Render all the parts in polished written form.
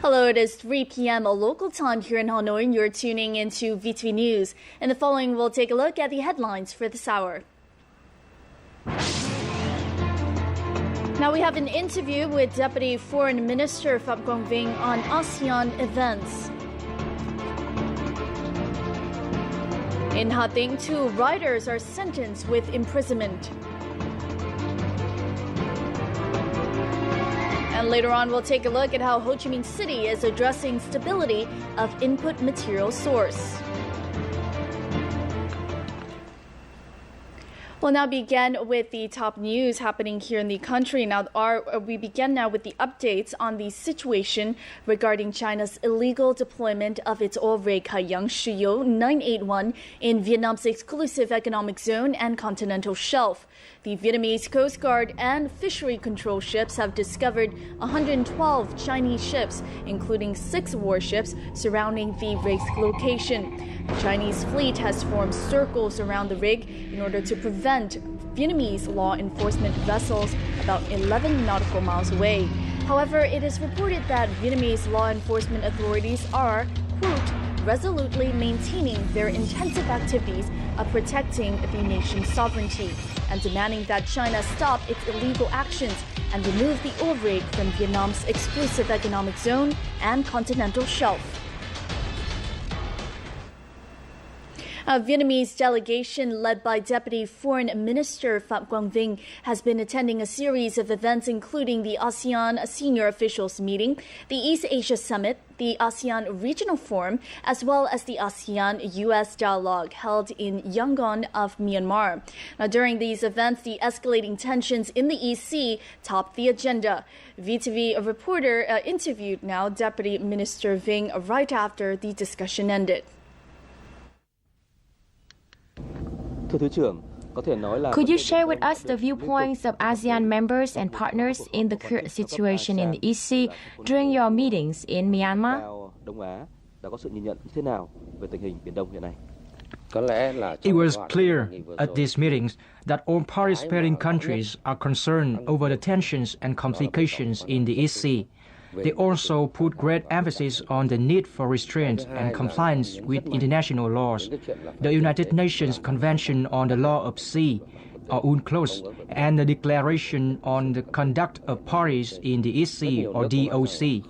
Hello, it is 3 p.m. local time here in Hanoi, and you're tuning into VTV News. In the following, we'll take a look at the headlines for this hour. Now we have an interview with Deputy Foreign Minister Phạm Quang Vinh on ASEAN events. In Ha Tinh, 2 riders are sentenced with imprisonment. And later on, we'll take a look at how Ho Chi Minh City is addressing stability of input material source. We'll now begin with the top news happening here in the country. Now, we begin now with the updates on the situation regarding China's illegal deployment of its oil rig Haiyang Shuyou 981 in Vietnam's exclusive economic zone and continental shelf. The Vietnamese Coast Guard and fishery control ships have discovered 112 Chinese ships, including 6 warships, surrounding the rig's location. The Chinese fleet has formed circles around the rig in order to prevent Vietnamese law enforcement vessels about 11 nautical miles away. However, it is reported that Vietnamese law enforcement authorities are, quote, resolutely maintaining their intensive activities of protecting the nation's sovereignty and demanding that China stop its illegal actions and remove the oil rig from Vietnam's exclusive economic zone and continental shelf. A Vietnamese delegation led by Deputy Foreign Minister Phạm Quang Vinh has been attending a series of events including the ASEAN Senior Officials Meeting, the East Asia Summit, the ASEAN Regional Forum, as well as the ASEAN-US Dialogue held in Yangon of Myanmar. Now, during these events, the escalating tensions in the EC topped the agenda. VTV reporter interviewed now Deputy Minister Vinh right after the discussion ended. Could you share with us the viewpoints of ASEAN members and partners in the current situation in the EC during your meetings in Myanmar? It was clear at these meetings that all participating countries are concerned over the tensions and complications in the EC. They also put great emphasis on the need for restraint and compliance with international laws, the United Nations Convention on the Law of Sea, or UNCLOS, and the Declaration on the Conduct of Parties in the EC, or DOC.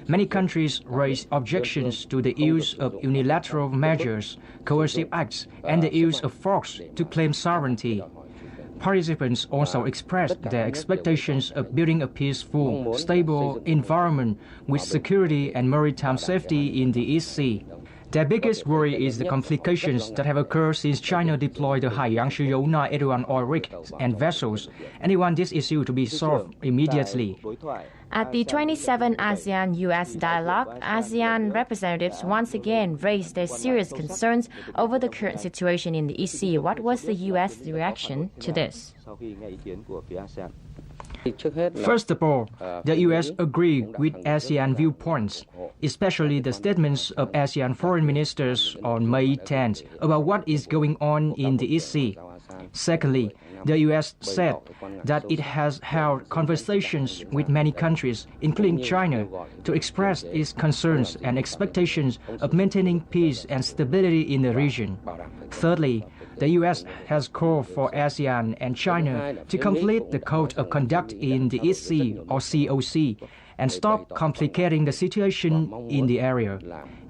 Many countries raised objections to the use of unilateral measures, coercive acts, and the use of force to claim sovereignty. Participants also expressed their expectations of building a peaceful, stable environment with security and maritime safety in the EC. Their biggest worry is the complications that have occurred since China deployed the Haiyang Shuyou 981 oil rig and vessels, and they want this issue to be solved immediately. At the 27th ASEAN-US Dialogue, ASEAN representatives once again raised their serious concerns over the current situation in the EC. What was the US reaction to this? First of all, the U.S. agreed with ASEAN viewpoints, especially the statements of ASEAN foreign ministers on May 10th about what is going on in the EC. Secondly, the U.S. said that it has held conversations with many countries, including China, to express its concerns and expectations of maintaining peace and stability in the region. Thirdly, the U.S. has called for ASEAN and China to complete the Code of Conduct in the EC, or COC, and stop complicating the situation in the area.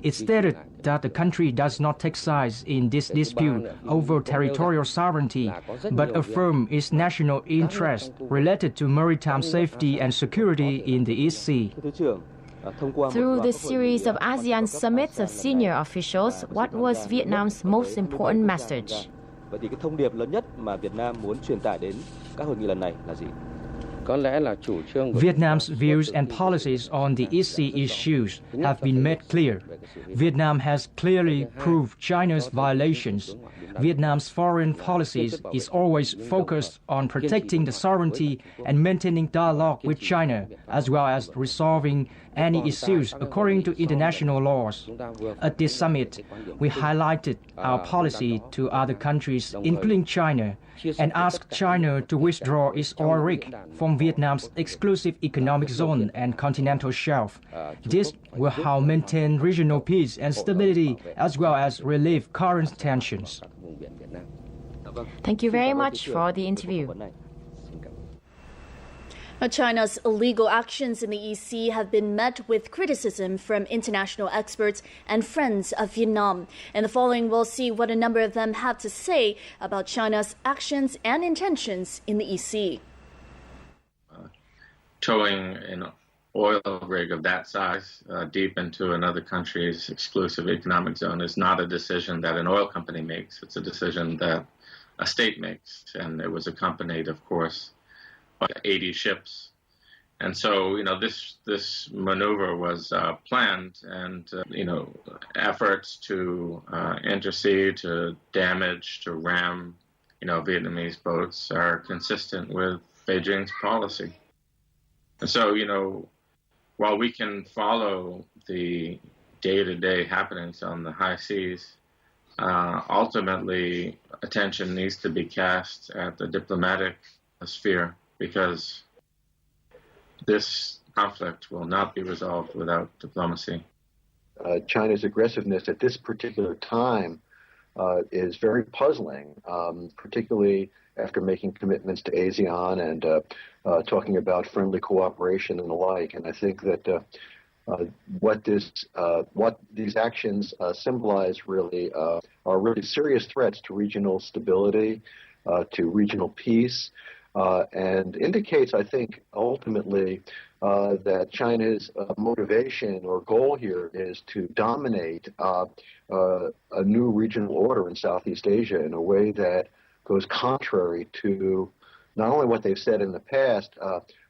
It stated that the country does not take sides in this dispute over territorial sovereignty, but affirm its national interest related to maritime safety and security in the EC. Through this series of ASEAN summits of senior officials, what was Vietnam's most important message? Vietnam's views and policies on the East Sea issues have been made clear. Vietnam has clearly proved China's violations. Vietnam's foreign policies is always focused on protecting the sovereignty and maintaining dialogue with China, as well as resolving any issues according to international laws. At this summit, we highlighted our policy to other countries, including China, and asked China to withdraw its oil rig from Vietnam's exclusive economic zone and continental shelf. This will help maintain regional peace and stability, as well as relieve current tensions. Thank you very much for the interview. China's illegal actions in the EC have been met with criticism from international experts and friends of Vietnam. In the following, we'll see what a number of them have to say about China's actions and intentions in the EC. Towing an oil rig of that size deep into another country's exclusive economic zone is not a decision that an oil company makes. It's a decision that a state makes, and it was accompanied, of course, by 80 ships. And so, this maneuver was planned, and, efforts to intercede, to damage, to ram, Vietnamese boats are consistent with Beijing's policy. And so, while we can follow the day-to-day happenings on the high seas, ultimately attention needs to be cast at the diplomatic sphere, because this conflict will not be resolved without diplomacy. China's aggressiveness at this particular time is very puzzling, particularly after making commitments to ASEAN and talking about friendly cooperation and the like. And I think that what these actions symbolize really are really serious threats to regional stability, to regional peace, and indicates, I think, ultimately that China's motivation or goal here is to dominate a new regional order in Southeast Asia in a way that goes contrary to not only what they've said in the past,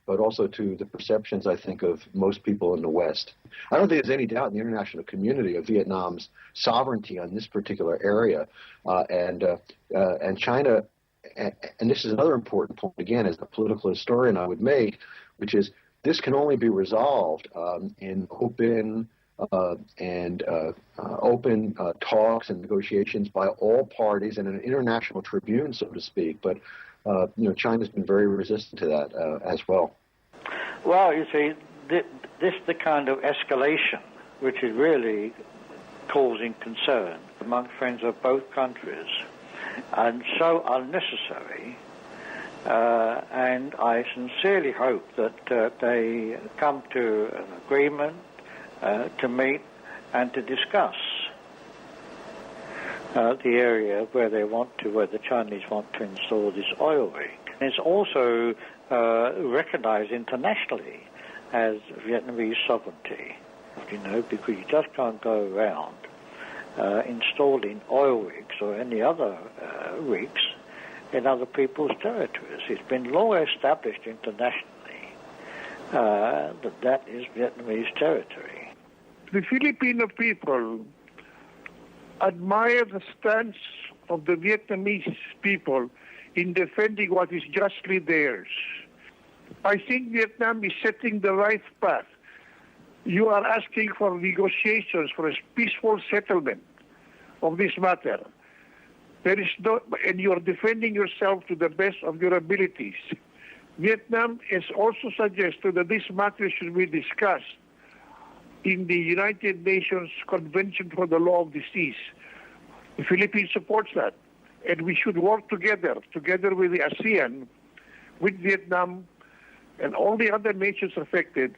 but also to the perceptions, I think, of most people in the West. I don't think there's any doubt in the international community of Vietnam's sovereignty on this particular area, and China. And this is another important point, again, as a political historian I would make, which is this can only be resolved in open talks and negotiations by all parties in an international tribune, so to speak. But China's been very resistant to that as well. Well, you see, this is the kind of escalation which is really causing concern among friends of both countries, and so unnecessary. And I sincerely hope that they come to an agreement to meet and to discuss the area where the Chinese want to install this oil rig. It's also recognized internationally as Vietnamese sovereignty, because you just can't go around installing oil rigs or any other rigs in other people's territories. It's been long established internationally that is Vietnamese territory. The Filipino people admire the stance of the Vietnamese people in defending what is justly theirs. I think Vietnam is setting the right path. You are asking for negotiations for a peaceful settlement of this matter. And you are defending yourself to the best of your abilities. Vietnam has also suggested that this matter should be discussed in the United Nations Convention for the Law of the Seas. The Philippines supports that. And we should work together with the ASEAN, with Vietnam, and all the other nations affected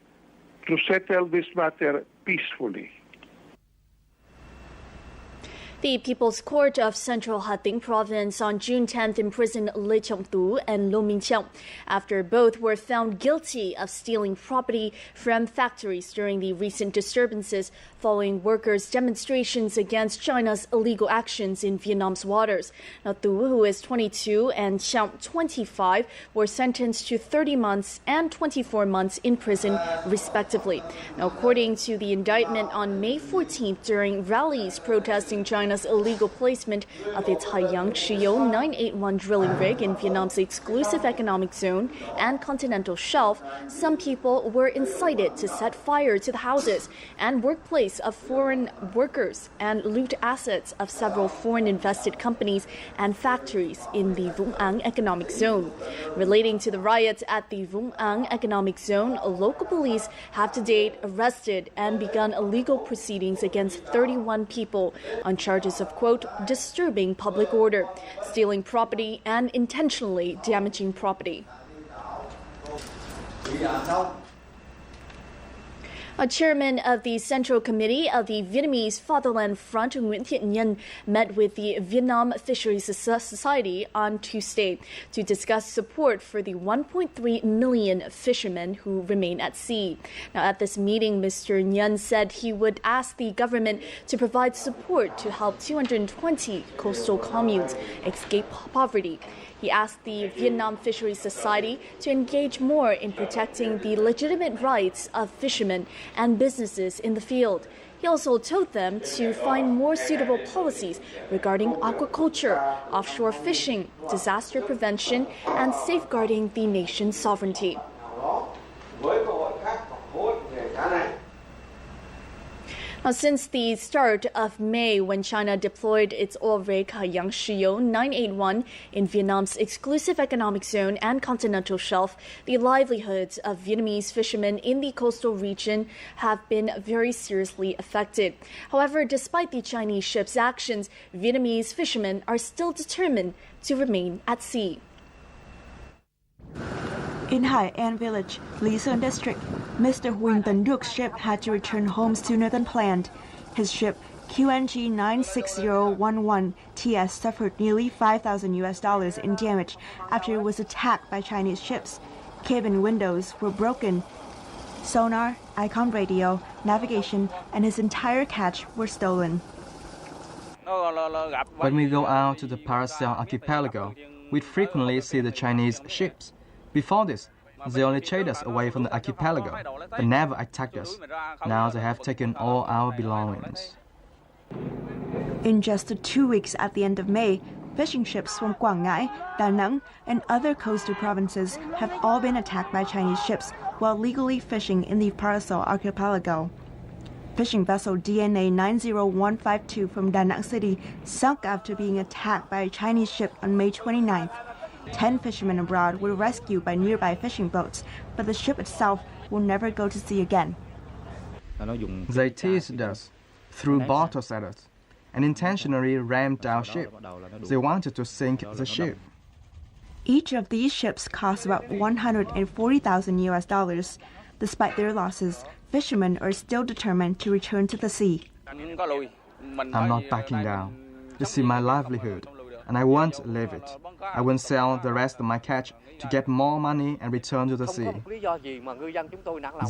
to settle this matter peacefully. The People's Court of Central Hà-Tĩnh Province on June 10th imprisoned Lê Trọng-tú and Lô Minh-Trọng after both were found guilty of stealing property from factories during the recent disturbances following workers' demonstrations against China's illegal actions in Vietnam's waters. Now, Tu, who is 22, and Trọng, 25, were sentenced to 30 months and 24 months in prison, respectively. Now, according to the indictment, on May 14th, during rallies protesting China's illegal placement of its Haiyang Shiyou 981 drilling rig in Vietnam's exclusive economic zone and continental shelf, some people were incited to set fire to the houses and workplace of foreign workers and loot assets of several foreign-invested companies and factories in the Vũng Áng economic zone. Relating to the riots at the Vũng Áng economic zone, local police have to date arrested and begun illegal proceedings against 31 people on charges of, quote, disturbing public order, stealing property, and intentionally damaging property. A chairman of the Central Committee of the Vietnamese Fatherland Front, Nguyễn Thiện Nhân, met with the Vietnam Fisheries Society on Tuesday to discuss support for the 1.3 million fishermen who remain at sea. Now, at this meeting, Mr. Nhân said he would ask the government to provide support to help 220 coastal communes escape poverty. He asked the Vietnam Fisheries Society to engage more in protecting the legitimate rights of fishermen and businesses in the field. He also told them to find more suitable policies regarding aquaculture, offshore fishing, disaster prevention, and safeguarding the nation's sovereignty. Now, since the start of May, when China deployed its oil rig Haiyang Shiyou 981 in Vietnam's exclusive economic zone and continental shelf, the livelihoods of Vietnamese fishermen in the coastal region have been very seriously affected. However, despite the Chinese ship's actions, Vietnamese fishermen are still determined to remain at sea. In Hai An village, Lý Sơn district, Mr. Huỳnh Tấn Duc's ship had to return home sooner than planned. His ship, QNG 96011 TS, suffered nearly $5,000 in damage after it was attacked by Chinese ships. Cabin windows were broken. Sonar, icon radio, navigation, and his entire catch were stolen. When we go out to the Paracel archipelago, we frequently see the Chinese ships. Before this, they only chased us away from the archipelago, but never attacked us. Now they have taken all our belongings. In just 2 weeks at the end of May, fishing ships from Quảng Ngãi, Da Nang, and other coastal provinces have all been attacked by Chinese ships while legally fishing in the Paracel archipelago. Fishing vessel DNA 90152 from Da Nang City sunk after being attacked by a Chinese ship on May 29th. 10 fishermen abroad were rescued by nearby fishing boats, but the ship itself will never go to sea again. They teased us, threw bottles at us, and intentionally rammed our ship. They wanted to sink the ship. Each of these ships cost about $140,000. Despite their losses, fishermen are still determined to return to the sea. I'm not backing down. This is my livelihood, and I won't leave it. I will sell the rest of my catch to get more money and return to the sea.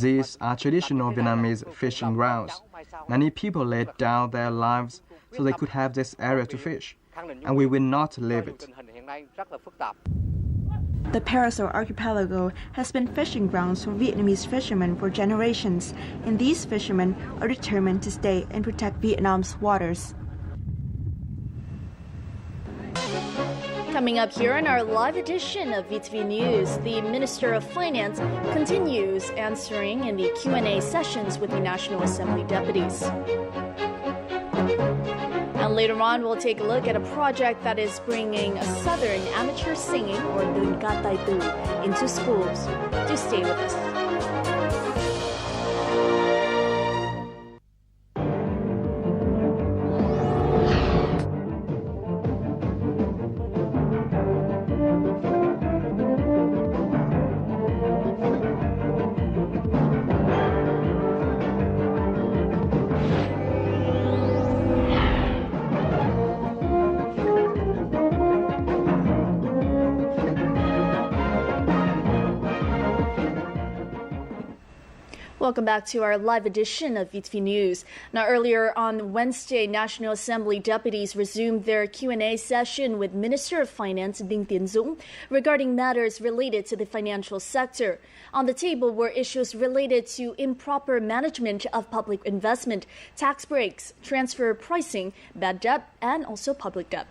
These are traditional Vietnamese fishing grounds. Many people laid down their lives so they could have this area to fish, and we will not leave it. The Paracel archipelago has been fishing grounds for Vietnamese fishermen for generations, and these fishermen are determined to stay and protect Vietnam's waters. Coming up here in our live edition of VTV News, the Minister of Finance continues answering in the Q&A sessions with the National Assembly deputies. And later on, we'll take a look at a project that is bringing Southern amateur singing, or Nun Ca Tai Tu, into schools. Do stay with us. Welcome back to our live edition of VTV News. Now, earlier on Wednesday, National Assembly deputies resumed their Q&A session with Minister of Finance Đinh Tiến Dũng regarding matters related to the financial sector. On the table were issues related to improper management of public investment, tax breaks, transfer pricing, bad debt, and also public debt.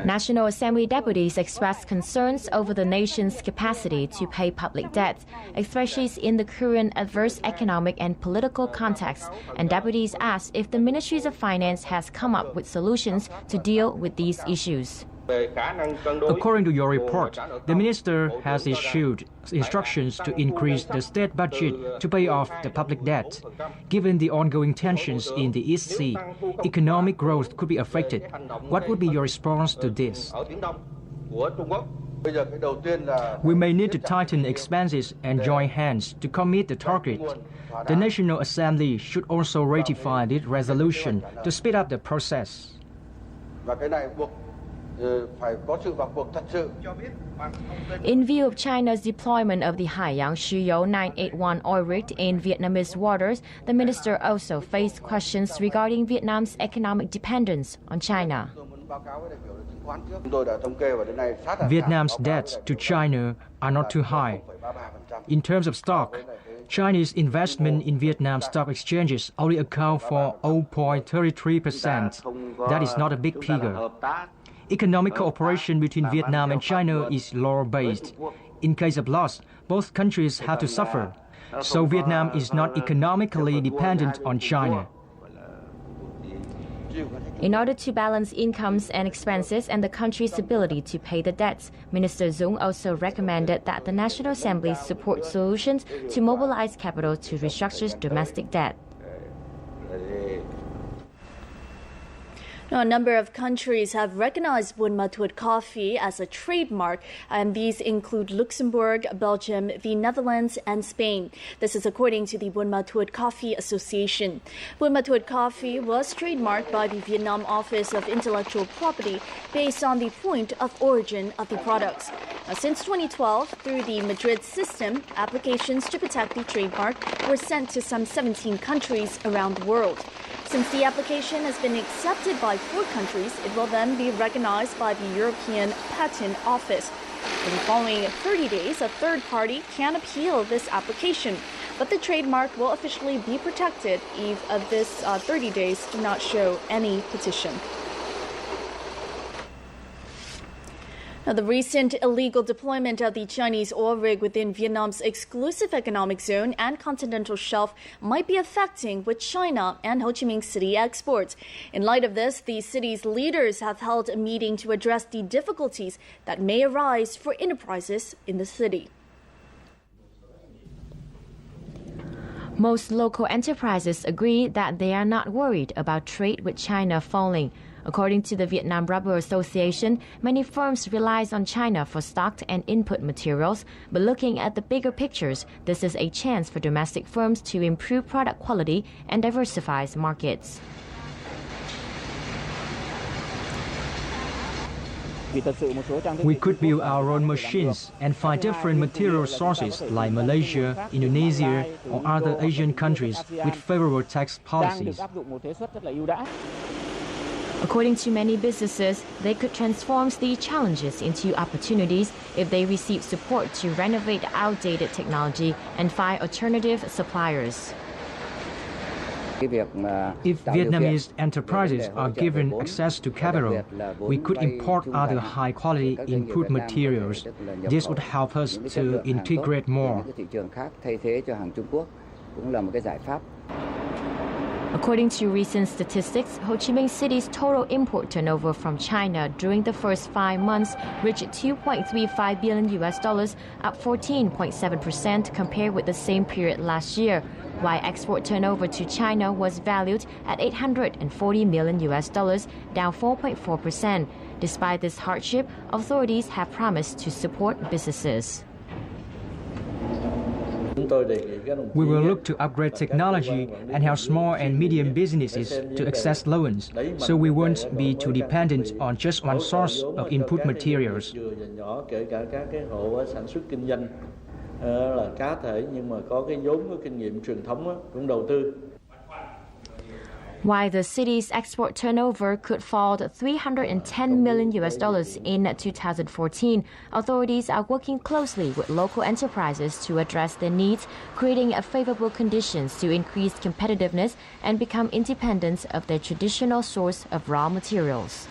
National Assembly deputies expressed concerns over the nation's capacity to pay public debt, especially in the current adverse economic and political context, and deputies asked if the Ministries of Finance has come up with solutions to deal with these issues. According to your report, the minister has issued instructions to increase the state budget to pay off the public debt. Given the ongoing tensions in the East Sea, economic growth could be affected. What would be your response to this? We may need to tighten expenses and join hands to commit the target. The National Assembly should also ratify this resolution to speed up the process. In view of China's deployment of the Haiyang Shuyou 981 oil rig in Vietnamese waters, the minister also faced questions regarding Vietnam's economic dependence on China. Vietnam's debts to China are not too high. In terms of stock, Chinese investment in Vietnam stock exchanges only account for 0.33%. That is not a big figure. Economic cooperation between Vietnam and China is law-based. In case of loss, both countries have to suffer. So Vietnam is not economically dependent on China. In order to balance incomes and expenses and the country's ability to pay the debts, Minister Dung also recommended that the National Assembly support solutions to mobilize capital to restructure domestic debt. Now, a number of countries have recognized Buôn Ma Thuột coffee as a trademark, and these include Luxembourg, Belgium, the Netherlands, and Spain. This is according to the Buôn Ma Thuột Coffee Association. Buôn Ma Thuột coffee was trademarked by the Vietnam Office of Intellectual Property based on the point of origin of the products. Now, since 2012, through the Madrid system, applications to protect the trademark were sent to some 17 countries around the world. Since the application has been accepted by 4 countries, it will then be recognized by the European Patent Office. In the following 30 days, a third party can appeal this application, but the trademark will officially be protected if this 30 days do not show any petition. Now, the recent illegal deployment of the Chinese oil rig within Vietnam's exclusive economic zone and continental shelf might be affecting with China and Ho Chi Minh City exports. In light of this, the city's leaders have held a meeting to address the difficulties that may arise for enterprises in the city. Most local enterprises agree that they are not worried about trade with China falling. According to the Vietnam Rubber Association, many firms rely on China for stock and input materials, but looking at the bigger pictures, this is a chance for domestic firms to improve product quality and diversify markets. We could build our own machines and find different material sources like Malaysia, Indonesia, or other Asian countries with favorable tax policies. According to many businesses, they could transform these challenges into opportunities if they receive support to renovate outdated technology and find alternative suppliers. If Vietnamese enterprises are given access to capital, we could import other high-quality input materials. This would help us to integrate more. According to recent statistics, Ho Chi Minh City's total import turnover from China during the first 5 months reached $2.35 billion, up 14.7% compared with the same period last year, while export turnover to China was valued at $840 million, down 4.4%. Despite this hardship, authorities have promised to support businesses. We will look to upgrade technology and help small and medium businesses to access loans, so we won't be too dependent on just one source of input materials. là cá thể nhưng mà có cái vốn có kinh nghiệm truyền thống á, cũng đầu tư. While the city's export turnover could fall to $310 million in 2014, authorities are working closely with local enterprises to address their needs, creating favorable conditions to increase competitiveness and become independent of their traditional source of raw materials.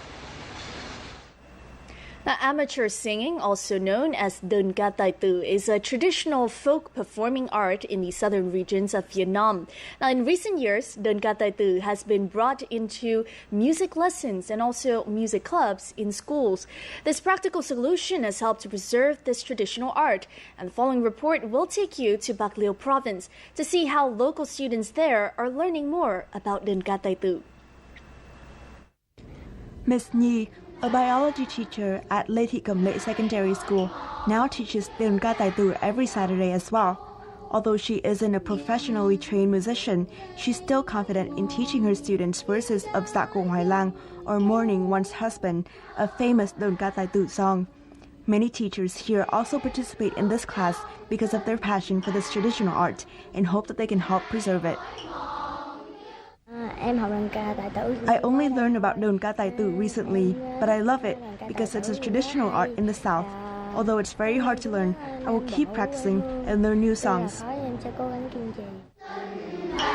Now, amateur singing, also known as Đơn ca tài tử, is a traditional folk performing art in the southern regions of Vietnam. Now, in recent years, Đơn ca tài tử has been brought into music lessons and also music clubs in schools. This practical solution has helped to preserve this traditional art, and the following report will take you to Bạc Liêu province to see how local students there are learning more about Đơn ca tài tử. Miss Nhi, a biology teacher at Lê Thị Cẩm Lệ Secondary School, now teaches Đơn ca tài tử every Saturday as well. Although she isn't a professionally trained musician, she's still confident in teaching her students verses of Dạ Cổ Hoài Lang or Mourning One's Husband, a famous Đơn ca tài tử song. Many teachers here also participate in this class because of their passion for this traditional art and hope that they can help preserve it. I only learned about Đơn ca tài tử recently, but I love it because it's a traditional art in the South. Although it's very hard to learn, I will keep practicing and learn new songs.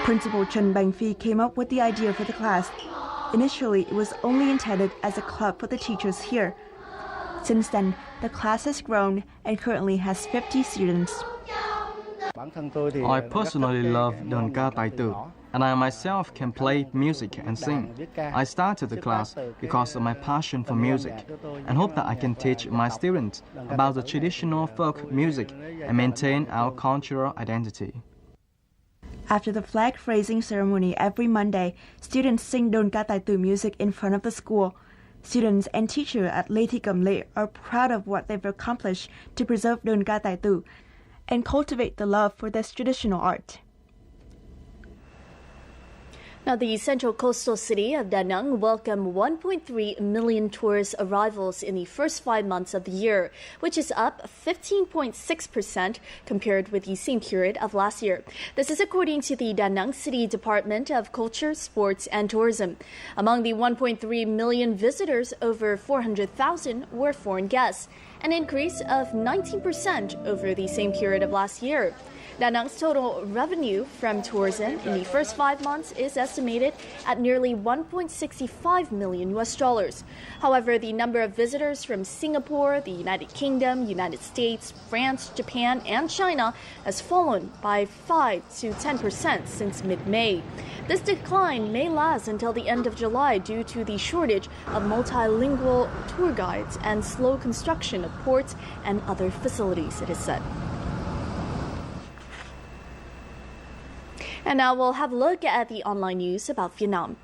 Principal Trần Bành Phi came up with the idea for the class. Initially, it was only intended as a club for the teachers here. Since then, the class has grown and currently has 50 students. I personally love Đơn ca tài tử, and I myself can play music and sing. I started the class because of my passion for music and hope that I can teach my students about the traditional folk music and maintain our cultural identity. After the flag raising ceremony every Monday, students sing Đơn ca tài tử music in front of the school. Students and teachers at Lê Thị Cẩm Lệ are proud of what they've accomplished to preserve Đơn ca tài tử and cultivate the love for this traditional art. Now, the central coastal city of Da Nang welcomed 1.3 million tourist arrivals in the first 5 months of the year, which is up 15.6% compared with the same period of last year. This is according to the Da Nang City Department of Culture, Sports and Tourism. Among the 1.3 million visitors, over 400,000 were foreign guests, an increase of 19% over the same period of last year. Da Nang's total revenue from tourism in the first 5 months is estimated at nearly $1.65 million. However, the number of visitors from Singapore, the United Kingdom, United States, France, Japan, and China has fallen by 5 to 10% since mid-May. This decline may last until the end of July due to the shortage of multilingual tour guides and slow construction of ports and other facilities, it is said. And now we'll have a look at the online news about Vietnam.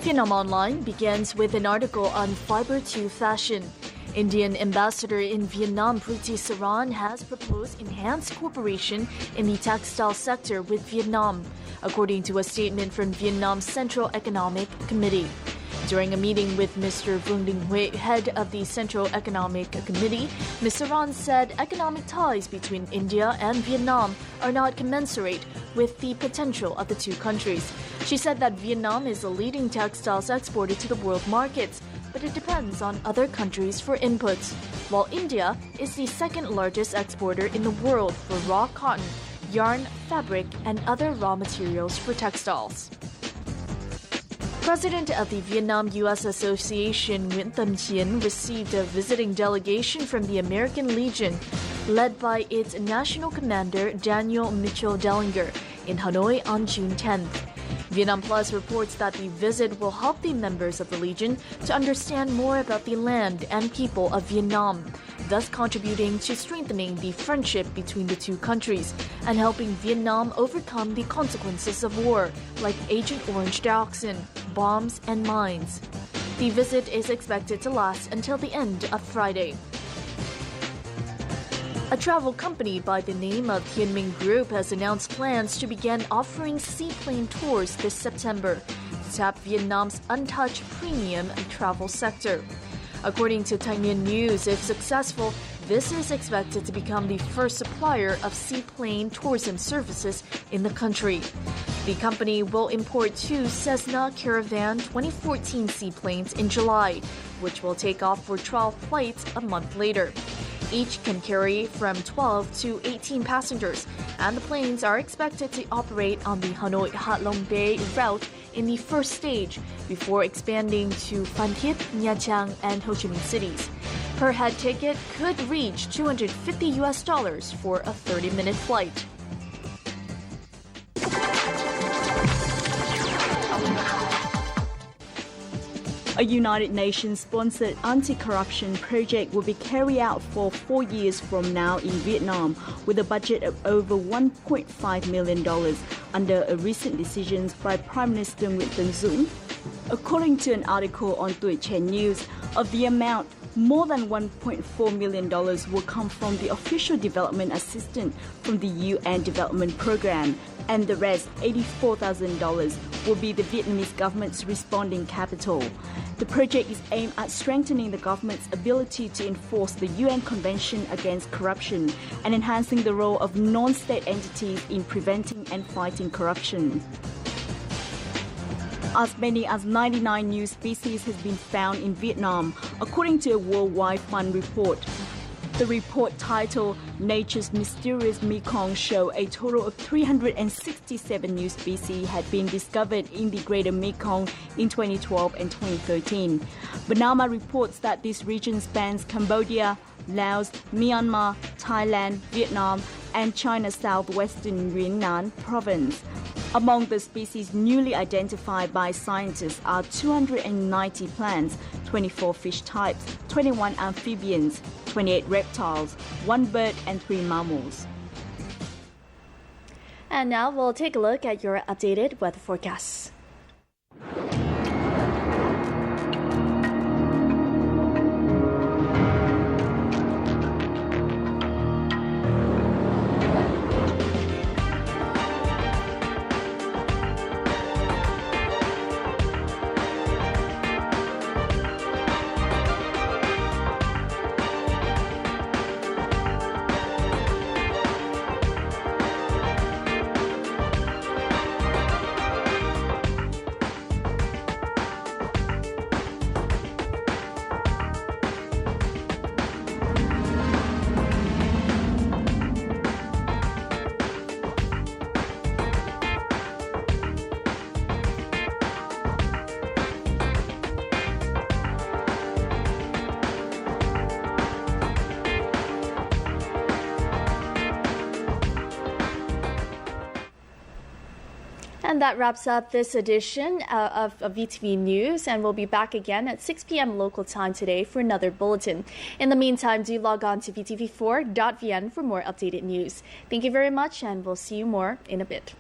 Vietnam Online begins with an article on fiber to fashion. Indian ambassador in Vietnam, Preeti Saran, has proposed enhanced cooperation in the textile sector with Vietnam, according to a statement from Vietnam's Central Economic Committee. During a meeting with Mr. Vương Đình Huệ, head of the Central Economic Committee, Ms. Saran said economic ties between India and Vietnam are not commensurate with the potential of the two countries. She said that Vietnam is a leading textiles exporter to the world markets, but it depends on other countries for inputs, while India is the second largest exporter in the world for raw cotton, yarn, fabric, and other raw materials for textiles. President of the Vietnam-U.S. Association, Nguyễn Tân Chiến, received a visiting delegation from the American Legion, led by its national commander, Daniel Mitchell Dellinger, in Hanoi on June 10th. Vietnam Plus reports that the visit will help the members of the Legion to understand more about the land and people of Vietnam, thus contributing to strengthening the friendship between the two countries and helping Vietnam overcome the consequences of war, like Agent Orange dioxin, bombs, and mines. The visit is expected to last until the end of Friday. A travel company by the name of Tianming Group has announced plans to begin offering seaplane tours this September to tap Vietnam's untouched premium travel sector. According to Thanh Niên News, if successful, this is expected to become the first supplier of seaplane tourism services in the country. The company will import 2 Cessna Caravan 2014 seaplanes in July, which will take off for trial flights a month later. Each can carry from 12 to 18 passengers, and the planes are expected to operate on the Hanoi-Ha Long Bay route in the first stage before expanding to Phan Thiết, Nha Trang, and Ho Chi Minh cities. Per head ticket could reach $250 for a 30-minute flight. A United Nations-sponsored anti-corruption project will be carried out for 4 years from now in Vietnam, with a budget of over $1.5 million under a recent decision by Prime Minister Nguyễn Tấn Dũng. According to an article on Tuổi Trẻ News, of the amount, more than $1.4 million will come from the official development assistance from the UN Development Program, and the rest, $84,000, will be the Vietnamese government's responding capital. The project is aimed at strengthening the government's ability to enforce the UN Convention Against Corruption and enhancing the role of non-state entities in preventing and fighting corruption. As many as 99 new species have been found in Vietnam, according to a World Wide Fund report. The report titled Nature's Mysterious Mekong showed a total of 367 new species had been discovered in the Greater Mekong in 2012 and 2013. BNAMA reports that this region spans Cambodia, Laos, Myanmar, Thailand, Vietnam, and China's southwestern Yunnan province. Among the species newly identified by scientists are 290 plants, 24 fish types, 21 amphibians, 28 reptiles, 1 bird, and 3 mammals. And now we'll take a look at your updated weather forecasts. And that wraps up this edition of VTV News, and we'll be back again at 6 p.m. local time today for another bulletin. In the meantime, do log on to vtv4.vn for more updated news. Thank you very much, and we'll see you more in a bit.